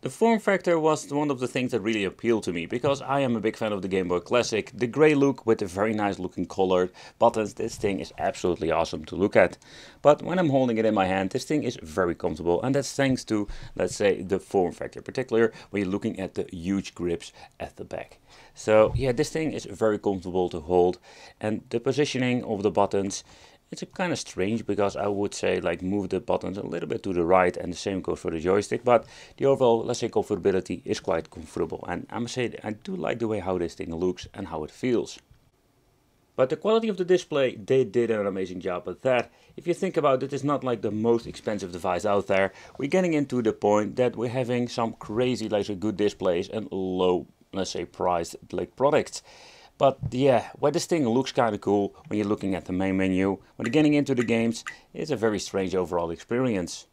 The form factor was one of the things that really appealed to me, because I am a big fan of the Game Boy Classic. The grey look with the very nice looking colored buttons, this thing is absolutely awesome to look at. But when I'm holding it in my hand, this thing is very comfortable, and that's thanks to, let's say, the form factor, particularly when you're looking at the huge grips at the back. So yeah, this thing is very comfortable to hold, and the positioning of the buttons, it's kind of strange, because I would say like move the buttons a little bit to the right, and the same goes for the joystick, but the overall, let's say, comfortability is quite comfortable, and I must say I do like the way how this thing looks and how it feels. But the quality of the display, they did an amazing job with that. If you think about it, it's not like the most expensive device out there. We're getting into the point that we're having some crazy, like, good displays and low, let's say, priced like products. But yeah, well, this thing looks kind of cool when you're looking at the main menu. When you're getting into the games, it's a very strange overall experience.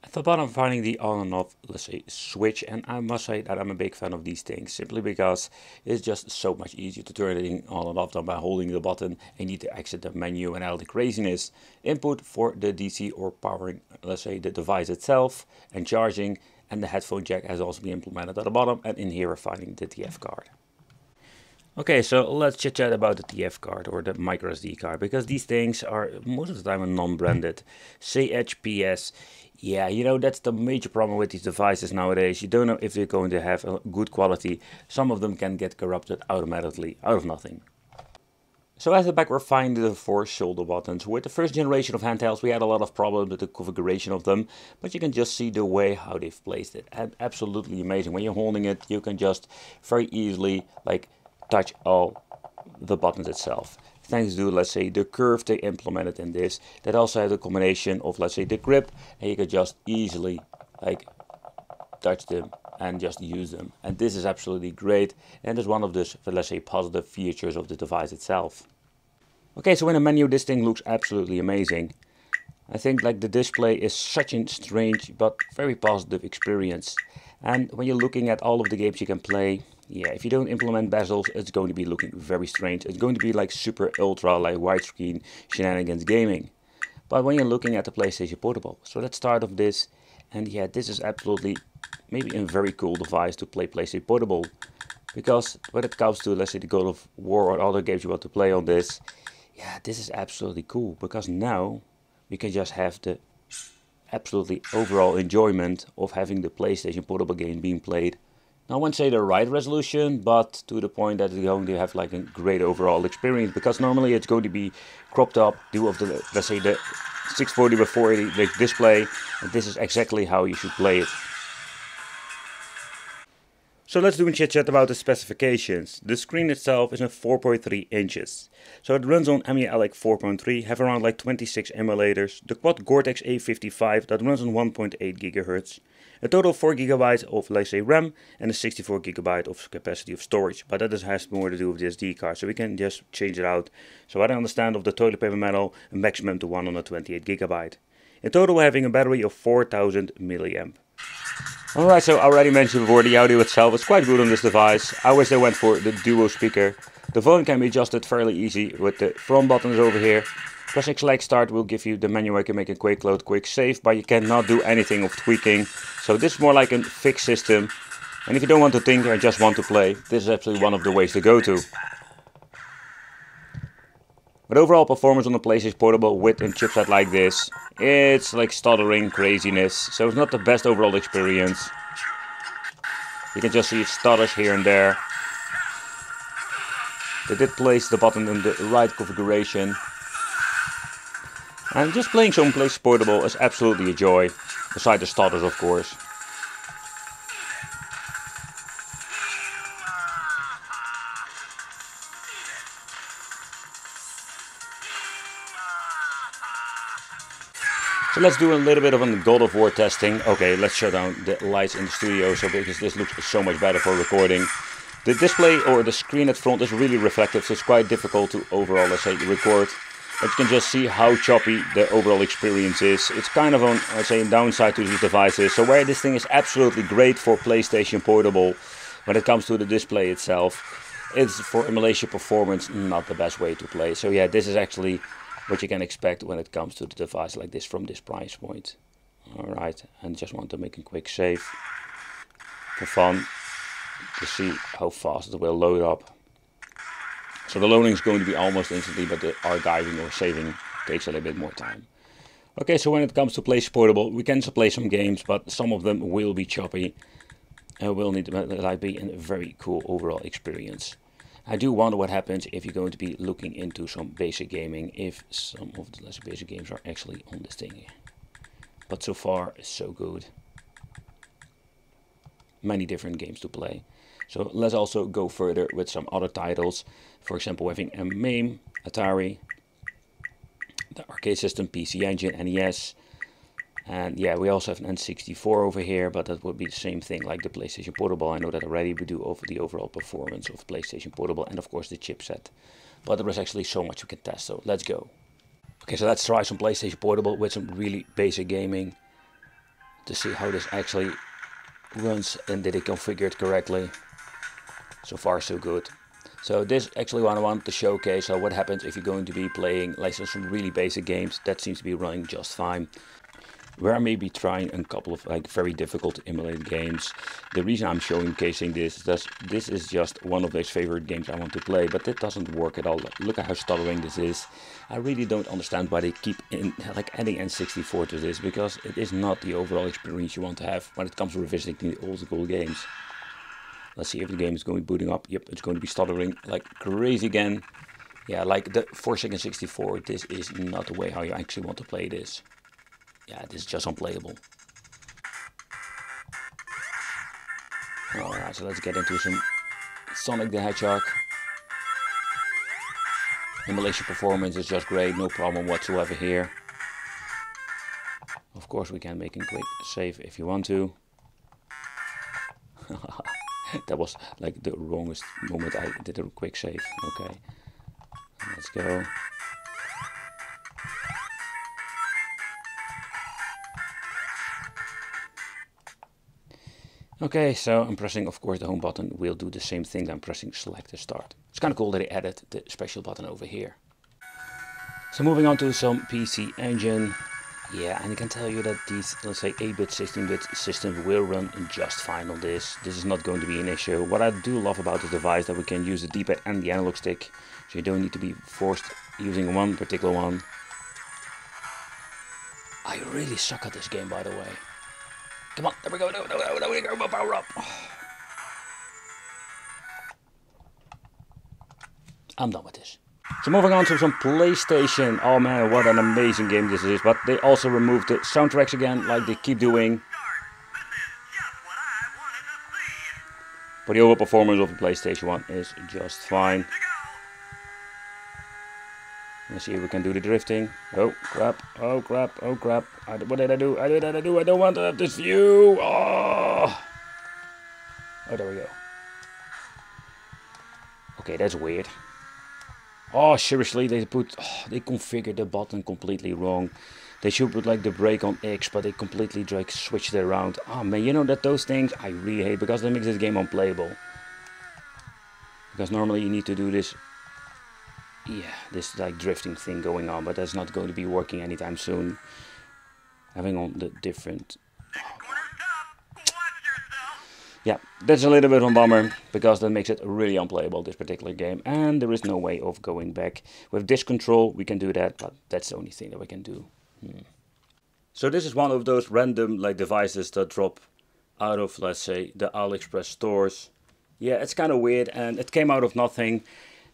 At the bottom, finding the on and off, let's say, switch, and I must say that I'm a big fan of these things, simply because it's just so much easier to turn it on and off than by holding the button and need to exit the menu and all the craziness. Input for the DC or powering, let's say, the device itself, and charging, and the headphone jack has also been implemented at the bottom, and in here we're finding the TF card. Okay, so let's chit chat about the TF card or the microSD card, because these things are most of the time non-branded. CHPS, yeah, you know, that's the major problem with these devices nowadays. You don't know if they're going to have a good quality. Some of them can get corrupted automatically, out of nothing. So at the back we're finding the 4 shoulder buttons. With the first generation of handhelds we had a lot of problems with the configuration of them, but you can just see the way how they've placed it. And absolutely amazing. When you're holding it, you can just very easily like touch all the buttons itself. Thanks to, let's say, the curve they implemented in this, that also has a combination of, let's say, the grip, and you can just easily like touch them and just use them. And this is absolutely great, and is one of the, let's say, positive features of the device itself. Okay, so in the menu this thing looks absolutely amazing. I think like the display is such a strange but very positive experience. And when you're looking at all of the games you can play, yeah, if you don't implement bezels, it's going to be looking very strange. It's going to be like super ultra, like widescreen shenanigans gaming. But when you're looking at the PlayStation Portable, so let's start off this. And yeah, this is absolutely maybe a very cool device to play PlayStation Portable. Because when it comes to, let's say, the God of War or other games you want to play on this, yeah, this is absolutely cool. Because now we can just have the absolutely overall enjoyment of having the PlayStation Portable game being played. Now, I won't say the right resolution, but to the point that it's going to have like a great overall experience, because normally it's going to be cropped up due of the, let's say, the 640 by 480 display, and this is exactly how you should play it. So let's do a chit chat about the specifications. The screen itself is a 4.3 inches. So it runs on Anbenic 4.3, have around like 26 emulators, the quad Cortex A55 that runs on 1.8 GHz, a total of 4 GB of, let's say, RAM, and a 64 GB of capacity of storage. But that has more to do with the SD card, so we can just change it out. So what I understand of the toilet paper metal, a maximum to 128 GB. In total we're having a battery of 4000 mAh. Alright, so I already mentioned before, the audio itself is quite good on this device. I wish they went for the duo speaker. The volume can be adjusted fairly easy with the front buttons over here. Pressing select start will give you the menu where you can make a quick load, quick save, but you cannot do anything of tweaking. So this is more like a fixed system. And if you don't want to think and just want to play, this is absolutely one of the ways to go to. But overall performance on the PlayStation Portable with a chipset like this, it's like stuttering craziness, so it's not the best overall experience. You can just see it stutters here and there. They did place the button in the right configuration. And just playing some PlayStation Portable is absolutely a joy, beside the stutters of course. So let's do a little bit of a God of War testing. Okay, let's shut down the lights in the studio, so because this looks so much better for recording. The display or the screen at front is really reflective, so it's quite difficult to overall, let's say, record. But you can just see how choppy the overall experience is. It's kind of on, let's say, a downside to these devices. So where this thing is absolutely great for PlayStation Portable, when it comes to the display itself, it's for emulation performance not the best way to play. So yeah, this is actually what you can expect when it comes to the device like this from this price point. Alright, and just want to make a quick save. for fun to see how fast it will load up. So the loading is going to be almost instantly, but the archiving or saving takes a little bit more time. Okay, so when it comes to PlayStation Portable, we can play some games, but some of them will be choppy and will need to be a very cool overall experience. I do wonder what happens if you're going to be looking into some basic gaming, if some of the less basic games are actually on this thing. But so far, so good. Many different games to play. So let's also go further with some other titles. For example, having a MAME, Atari, the arcade system, PC Engine, NES. And yeah, we also have an N64 over here, but that would be the same thing like the PlayStation Portable. I know that already. We do over the overall performance of PlayStation Portable and of course the chipset. But there is actually so much we can test, so let's go. Okay, so let's try some PlayStation Portable with some really basic gaming to see how this actually runs and did it configure it correctly. So far so good. So this actually what I want to showcase, so what happens if you're going to be playing like some really basic games. That seems to be running just fine. Where I may be trying a couple of like very difficult to emulate games. The reason I'm showcasing this is that this is just one of those favorite games I want to play, but it doesn't work at all. Look at how stuttering this is. I really don't understand why they keep adding N64 to this, because it is not the overall experience you want to have when it comes to revisiting the old school games. Let's see if the game is going booting up. Yep, it's going to be stuttering like crazy again. Yeah, like the 4-second 64, this is not the way how you actually want to play this. Yeah, this is just unplayable. Alright, so let's get into some Sonic the Hedgehog. Emulation performance is just great, no problem whatsoever here. Of course we can make a quick save if you want to. That was like the wrongest moment I did a quick save. Okay, let's go. Okay, so I'm pressing, of course, the home button will do the same thing. I'm pressing select to start. It's kind of cool that they added the special button over here. So moving on to some PC Engine. Yeah, and I can tell you that these, let's say 8-bit, 16-bit systems will run just fine on this. This is not going to be an issue. What I do love about this device that we can use the D-pad and the analog stick. So you don't need to be forced using one particular one. I really suck at this game, by the way. Come on, there we go, there we go, power up. I'm done with this. So moving on to some PlayStation. Oh man, what an amazing game this is. But they also removed the soundtracks again, like they keep doing. But the overall performance of the PlayStation 1 is just fine. Let's see if we can do the drifting. Oh crap, oh crap, oh crap. What did I do? I don't want to have this view. Oh, there we go. Okay, that's weird. Oh, seriously, they configured the button completely wrong. They should put like the brake on X, but they completely like switched it around. Oh man, you know that those things I really hate, because they make this game unplayable. Because normally you need to do this, yeah, this like drifting thing going on, but that's not going to be working anytime soon. Having on the different. Yeah, that's a little bit of a bummer, because that makes it really unplayable, this particular game, and there is no way of going back. With disc control we can do that, but that's the only thing that we can do. So this is one of those random like devices that drop out of, let's say, the AliExpress stores. Yeah, it's kind of weird, and it came out of nothing.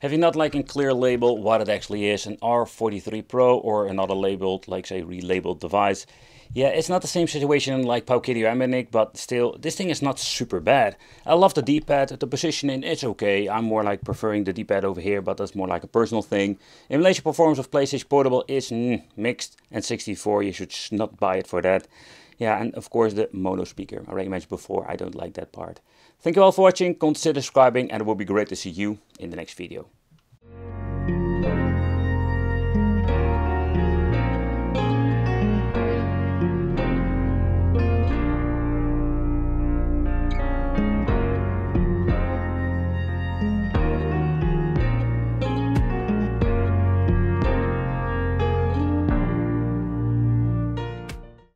Having not like a clear label what it actually is, an R43 Pro or another labeled, like say relabeled device. Yeah, it's not the same situation like Powkiddy or Anbenic, but still, this thing is not super bad. I love the D-pad, the positioning, it's okay. I'm more like preferring the D-pad over here, but that's more like a personal thing. Emulation performance of PlayStation Portable is mixed, and 64, you should not buy it for that. Yeah, and of course the mono speaker, I already mentioned before, I don't like that part. Thank you all for watching, consider subscribing, and it will be great to see you in the next video.